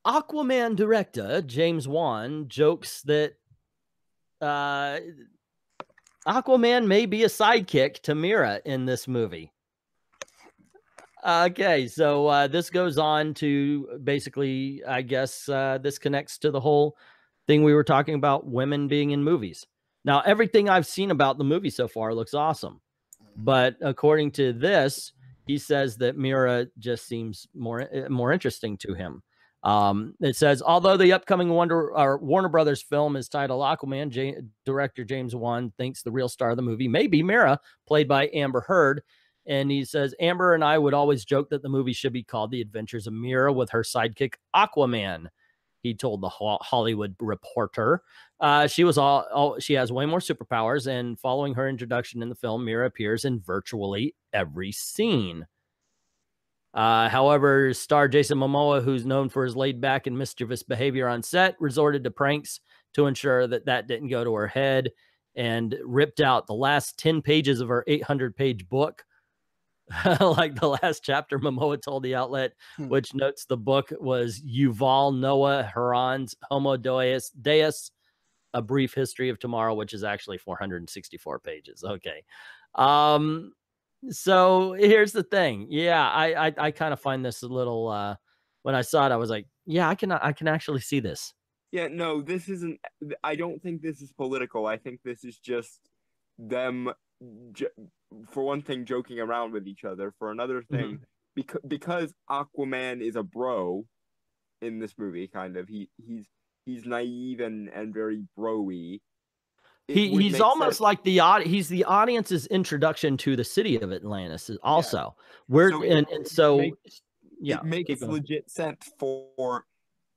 Aquaman director James Wann jokes that Aquaman may be a sidekick to Mera in this movie. Okay, so this goes on to basically, I guess this connects to the whole thing we were talking about, women being in movies. Now, everything I've seen about the movie so far looks awesome. But according to this, he says that Mera just seems more interesting to him. It says, although the upcoming Warner Brothers film is titled Aquaman, director James Wann thinks the real star of the movie may be Mera, played by Amber Heard. And he says, Amber and I would always joke that the movie should be called The Adventures of Mera with her sidekick Aquaman. He told the Hollywood Reporter. She has way more superpowers, and following her introduction in the film, Mera appears in virtually every scene. However, star Jason Momoa, who's known for his laid-back and mischievous behavior on set, resorted to pranks to ensure that didn't go to her head, and ripped out the last 10 pages of her 800-page book. Like the last chapter, Momoa told the outlet, which notes the book was Yuval Noah Harari's Homo Deus, A Brief History of Tomorrow, which is actually 464 pages. Okay. So here's the thing. Yeah, I kind of find this a little, when I saw it, I was like, yeah, I can actually see this. Yeah, no, this isn't, I don't think this is political. I think this is just them, for one thing, joking around with each other. For another thing, because Aquaman is a bro in this movie, kind of, he's naive and very bro-y. He's almost like he's the audience's introduction to the city of Atlantis also. Yeah. It makes legit sense for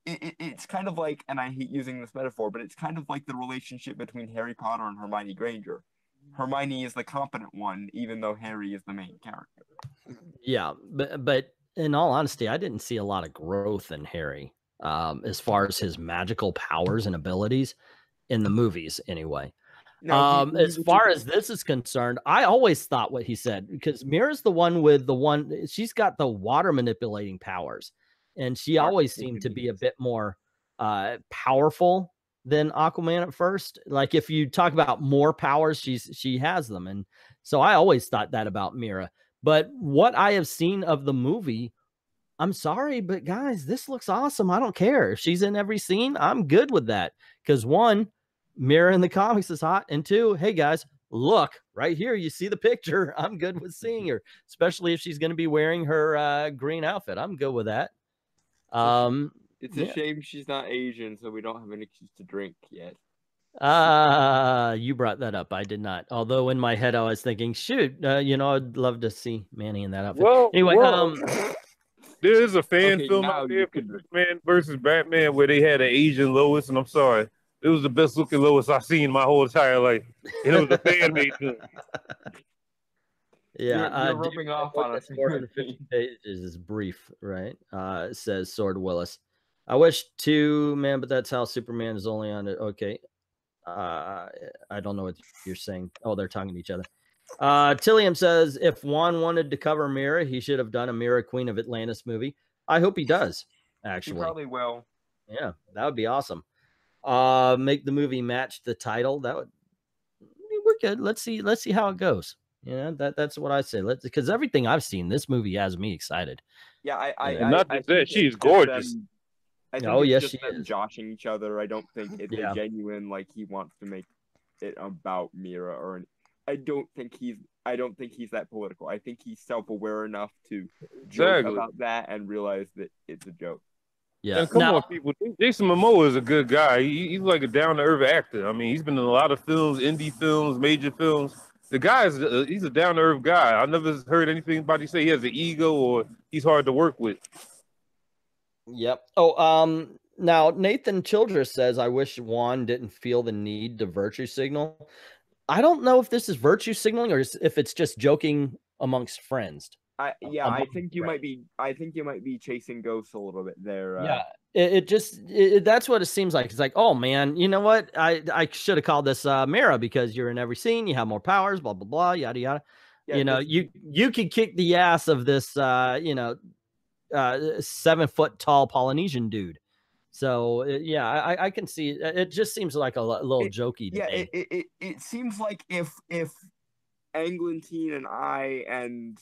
it's kind of like, and I hate using this metaphor, but it's kind of like the relationship between Harry Potter and Hermione Granger. Hermione is the competent one, even though Harry is the main character. Yeah, but in all honesty, I didn't see a lot of growth in Harry as far as his magical powers and abilities in the movies anyway. No, as far as this is concerned, I always thought what he said, because Mira's the one she's got the water manipulating powers, and she always seemed to be a bit more powerful than Aquaman at first. Like, if you talk about more powers, she has them. And so I always thought that about Mera. But what I have seen of the movie, I'm sorry, but guys, this looks awesome. I don't care if she's in every scene. I'm good with that, because one, Mera in the comics is hot, and two, hey guys, look right here, you see the picture. I'm good with seeing her, especially if she's going to be wearing her green outfit. I'm good with that. It's a shame she's not Asian, so we don't have an excuse to drink yet. You brought that up. I did not. Although in my head I was thinking, shoot, I'd love to see Manny in that outfit. Well, anyway, there is a fan film out there, Superman versus Batman, where they had an Asian Lois, and I'm sorry, it was the best looking Lois I've seen my whole entire life. And it was a fan made film. Yeah, you're rubbing off on us. 450 pages is brief, right? Says Sword Willis. I wish too, man, but that's how Superman is only on it. Okay. I don't know what you're saying. Oh, they're talking to each other. Tilliam says, if Juan wanted to cover Mera, he should have done a Mera Queen of Atlantis movie. I hope he does, actually. He probably will. Yeah, that would be awesome. Make the movie match the title. We're good. Let's see how it goes. Yeah, that's what I say. Because everything I've seen, this movie has me excited. Yeah, not just that, she's gorgeous. I think it's just them joshing each other. I don't think it's a genuine, like, he wants to make it about Mera, I don't think he's that political. I think he's self-aware enough to joke about that and realize that it's a joke. Yeah, come on, people. Jason Momoa is a good guy. He's like a down-to-earth actor. I mean, he's been in a lot of films, indie films, major films. The guy he's a down-to-earth guy. I never heard anybody say he has an ego or he's hard to work with. Yep. Oh, now Nathan Childress says, I wish Juan didn't feel the need to virtue signal. I don't know if this is virtue signaling or if it's just joking amongst friends. I think you might be chasing ghosts a little bit there. Yeah, that's what it seems like. It's like, oh man, you know what? I should have called this Mera, because you're in every scene, you have more powers, blah blah blah, yada yada. Yeah, you could kick the ass of this 7 foot tall Polynesian dude. So yeah, I can see it. Just seems like a little jokey to me. It seems like if Englentine and I and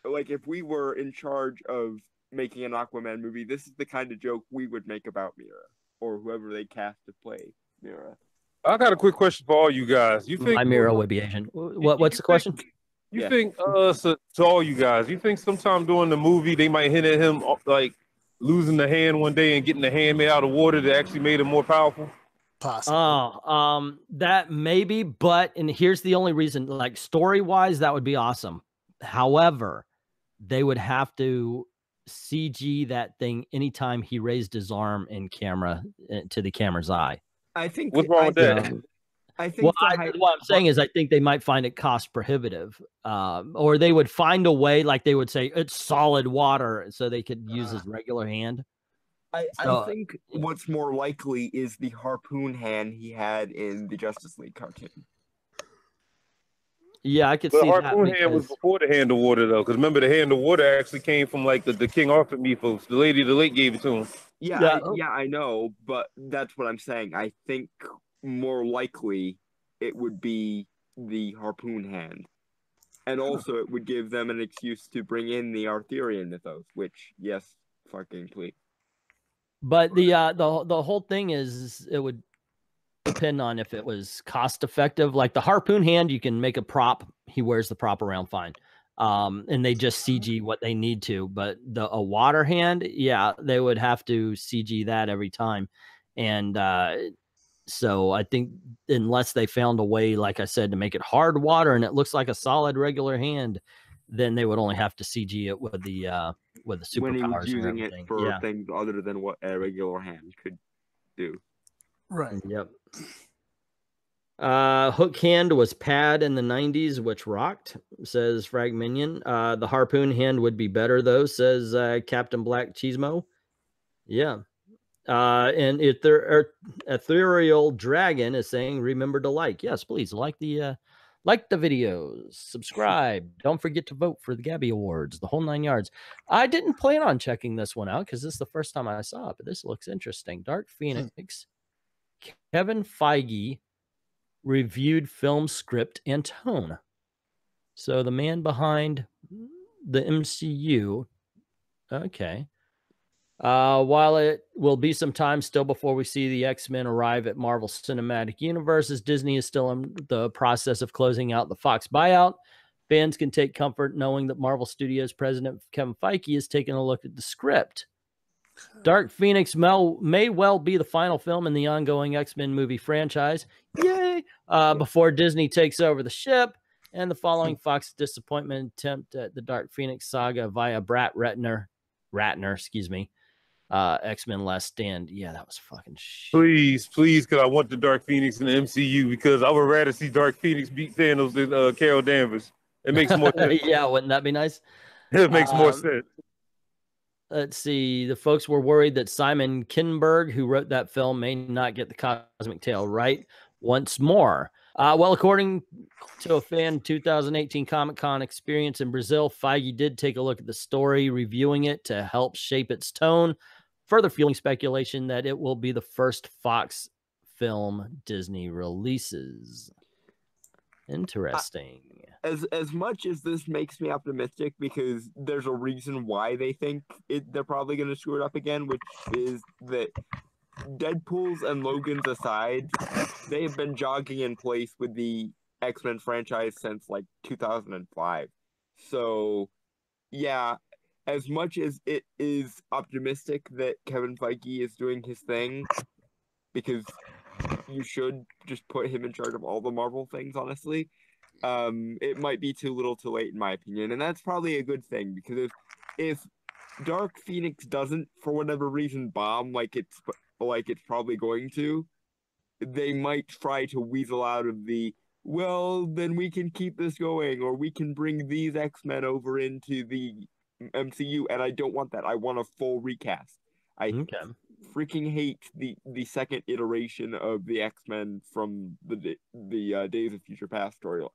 like if we were in charge of making an Aquaman movie, this is the kind of joke we would make about Mira or whoever they cast to play Mira. I got a quick question for all you guys. You think my Mira would be Asian? What's the question? You think to all you guys, you think sometime during the movie they might hint at him like losing the hand one day and getting the hand made out of water that actually made him more powerful? Possibly. That maybe, but and here's the only reason, like story-wise, that would be awesome. However, they would have to CG that thing anytime he raised his arm in camera to the camera's eye. I think what's wrong with that? I think what I'm saying is I think they might find it cost prohibitive, or they would find a way, like they would say it's solid water, so they could use his regular hand. I think what's more likely is the harpoon hand he had in the Justice League cartoon. Yeah, I could see that. The harpoon because... hand was before the hand of water, though, because remember the hand of water actually came from like the King Arthur mythos. The Lady of the Lake gave it to him. Yeah, I know, but that's what I'm saying. I think more likely it would be the harpoon hand. And also it would give them an excuse to bring in the Arthurian mythos, which, yes, fucking please. But the whole thing is it would depend on if it was cost effective. Like the harpoon hand, you can make a prop. He wears the prop around fine. And they just CG what they need to. But a water hand, yeah, they would have to CG that every time. And so I think unless they found a way, like I said, to make it hard water and it looks like a solid regular hand, then they would only have to CG it with the superpowers. When he was using it for things other than what a regular hand could do. Right. Yep. Hook hand was pad in the 90s, which rocked, says Frag Minion. The harpoon hand would be better, though, says Captain Black Cheesemo. Yeah. And Ethereal Dragon is saying, remember to like. Yes, please, like the videos. Subscribe. Don't forget to vote for the Gabby Awards, the whole 9 yards. I didn't plan on checking this one out because this is the first time I saw it, but this looks interesting. Dark Phoenix. Kevin Feige reviewed film script and tone. So the man behind the MCU. Okay. While it will be some time still before we see the X-Men arrive at Marvel Cinematic Universe, as Disney is still in the process of closing out the Fox buyout, fans can take comfort knowing that Marvel Studios president Kevin Feige is taking a look at the script. Dark Phoenix may well be the final film in the ongoing X-Men movie franchise. Yay! Before Disney takes over the ship, and the following Fox disappointment attempt at the Dark Phoenix saga via Ratner, excuse me. X-Men Last Stand. Yeah, that was fucking shit. Please, because I want the Dark Phoenix in the MCU because I would rather see Dark Phoenix beat Thanos than Carol Danvers. It makes more sense. Yeah, wouldn't that be nice? It makes more sense. Let's see. The folks were worried that Simon Kinberg, who wrote that film, may not get the Cosmic Tale right once more. Well, according to a fan 2018 Comic-Con experience in Brazil, Feige did take a look at the story, reviewing it to help shape its tone, further fueling speculation that it will be the first Fox film Disney releases. Interesting. As much as this makes me optimistic, because there's a reason why they think they're probably going to screw it up again, which is that Deadpool's and Logan's aside, they have been jogging in place with the X-Men franchise since like 2005. So, yeah, as much as it is optimistic that Kevin Feige is doing his thing, because you should just put him in charge of all the Marvel things, honestly. It might be too little too late in my opinion, and that's probably a good thing, because if Dark Phoenix doesn't, for whatever reason, bomb like it's probably going to, they might try to weasel out of the, well, then we can keep this going, or we can bring these X-Men over into the MCU, and I don't want that. I want a full recast. I freaking hate the second iteration of the X-Men from the Days of Future Past story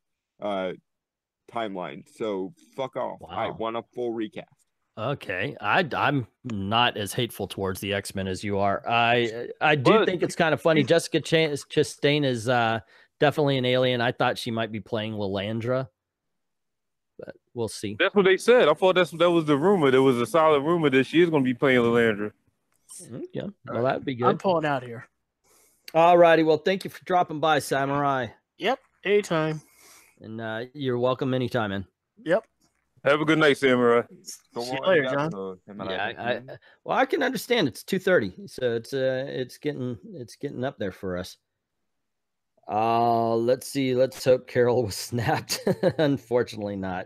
timeline. So fuck off. Wow. I want a full recast. Okay, I'm not as hateful towards the X-Men as you are. I do think it's kind of funny. Jessica Chastain is definitely an alien. I thought she might be playing Lilandra, but we'll see. That's what they said. I thought that was the rumor. There was a solid rumor that she is going to be playing Lilandra. Yeah, well, that'd be good. I'm pulling out here. All righty. Well, thank you for dropping by, Samurai. Yep, anytime. And you're welcome anytime, man. Yep. Have a good night, Samurai. See you later, John. Yeah, well, I can understand. It's 2:30, so it's getting up there for us. Let's see. Let's hope Carol was snapped. Unfortunately, not.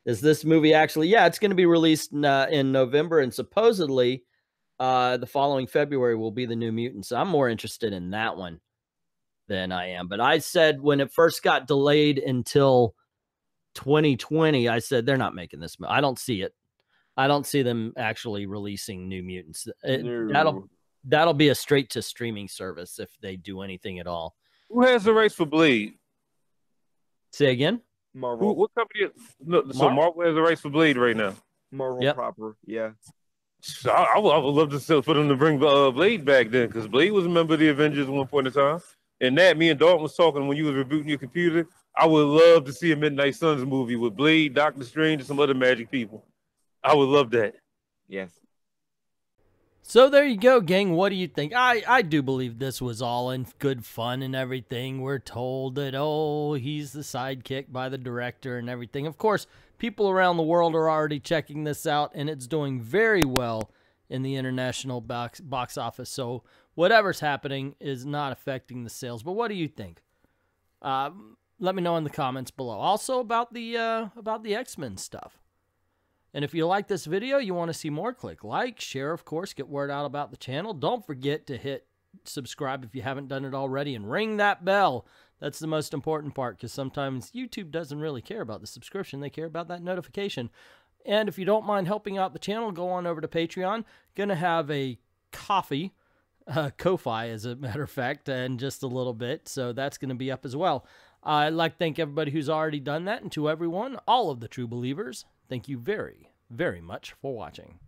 Is this movie actually? Yeah, it's going to be released in November, and supposedly, the following February will be the New Mutants. I'm more interested in that one than I am. But I said when it first got delayed until 2020, I said they're not making this. I don't see it. I don't see them actually releasing New Mutants. That'll be a straight to streaming service if they do anything at all. Who has the rights for Blade? Say again? Marvel. What company? So Marvel has the rights for Blade right now. Marvel proper, yeah. So I would love to for them to bring Blade back then, because Blade was a member of the Avengers at one point in time. And that, me and Dalton was talking when you was rebooting your computer. I would love to see a Midnight Suns movie with Blade, Doctor Strange, and some other magic people. I would love that. Yes. So there you go, gang. What do you think? I do believe this was all in good fun and everything. We're told that, oh, he's the sidekick by the director and everything. Of course, people around the world are already checking this out, and it's doing very well in the international box office. So whatever's happening is not affecting the sales. But what do you think? Let me know in the comments below. Also about the X-Men stuff. And if you like this video, you want to see more, click like, share, of course, get word out about the channel. Don't forget to hit subscribe if you haven't done it already, and ring that bell. That's the most important part, because sometimes YouTube doesn't really care about the subscription. They care about that notification. And if you don't mind helping out the channel, go on over to Patreon. Going to have a coffee, Ko-Fi as a matter of fact, in just a little bit. So that's going to be up as well. I'd like to thank everybody who's already done that, and to everyone, all of the true believers, thank you very, very much for watching.